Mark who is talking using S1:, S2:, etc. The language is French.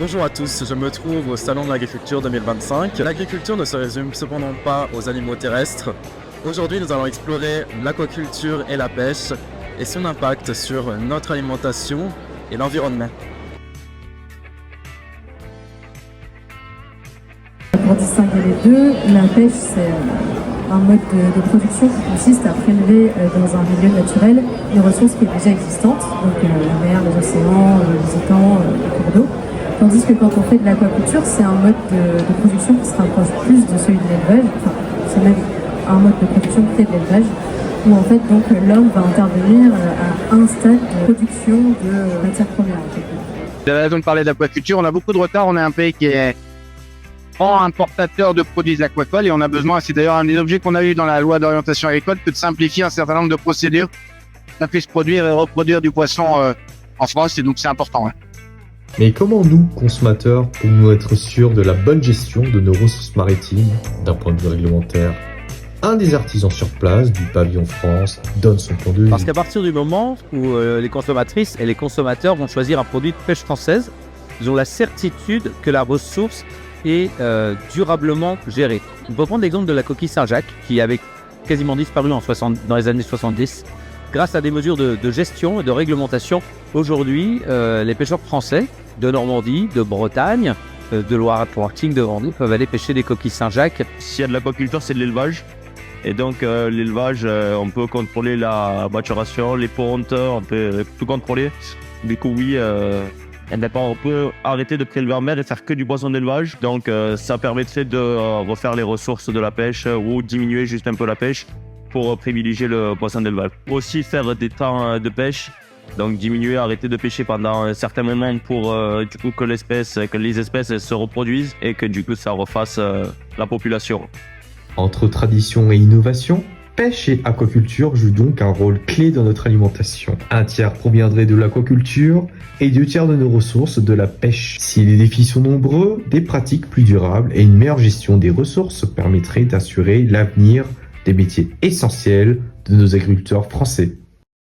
S1: Bonjour à tous, je me trouve au Salon de l'Agriculture 2025. L'agriculture ne se résume cependant pas aux animaux terrestres. Aujourd'hui, nous allons explorer l'aquaculture et la pêche et son impact sur notre alimentation et l'environnement.
S2: Pour distinguer les deux, la pêche c'est un mode de production qui consiste à prélever dans un milieu naturel une ressource qui est déjà existante, donc la mer, les océans, les étangs, les cours d'eau. Tandis que quand on fait de l'aquaculture, c'est un mode de production qui se rapproche plus de celui de l'élevage, enfin c'est même un mode de production qui est de l'élevage, où en fait donc l'homme va intervenir à un stade de production de matières premières.
S3: Vous avez raison de parler d'aquaculture, on a beaucoup de retard, on est un pays qui est grand importateur de produits aquacoles et on a besoin, c'est d'ailleurs un des objets qu'on a eu dans la loi d'orientation agricole, que de simplifier un certain nombre de procédures pour qu'on puisse produire et reproduire du poisson en France, et donc c'est important. Ouais.
S4: Mais comment nous, consommateurs, pouvons-nous être sûrs de la bonne gestion de nos ressources maritimes d'un point de vue réglementaire? Un des artisans sur place du pavillon France donne son point de vue.
S5: Parce qu'à partir du moment où les consommatrices et les consommateurs vont choisir un produit de pêche française, ils ont la certitude que la ressource est durablement gérée. On peut prendre l'exemple de la coquille Saint-Jacques qui avait quasiment disparu dans les années 70. Grâce à des mesures de gestion et de réglementation, aujourd'hui, les pêcheurs français de Normandie, de Bretagne, de Loire-Atlantique, de Vendée peuvent aller pêcher des coquilles Saint-Jacques.
S6: S'il y a de l'aquaculture, c'est de l'élevage. Et donc l'élevage, on peut contrôler la maturation, les pontes, on peut tout contrôler. Du coup, oui, on peut arrêter de prélever en mer et faire que du poisson d'élevage. Donc ça permettrait de refaire les ressources de la pêche ou diminuer juste un peu la pêche pour privilégier le poisson d'élevage. Aussi faire des temps de pêche, donc diminuer, arrêter de pêcher pendant un certain moment pour du coup que les espèces se reproduisent et que du coup ça refasse la population.
S4: Entre tradition et innovation, pêche et aquaculture jouent donc un rôle clé dans notre alimentation. Un tiers proviendrait de l'aquaculture et 2 tiers de nos ressources de la pêche. Si les défis sont nombreux, des pratiques plus durables et une meilleure gestion des ressources permettraient d'assurer l'avenir des métiers essentiels de nos agriculteurs français.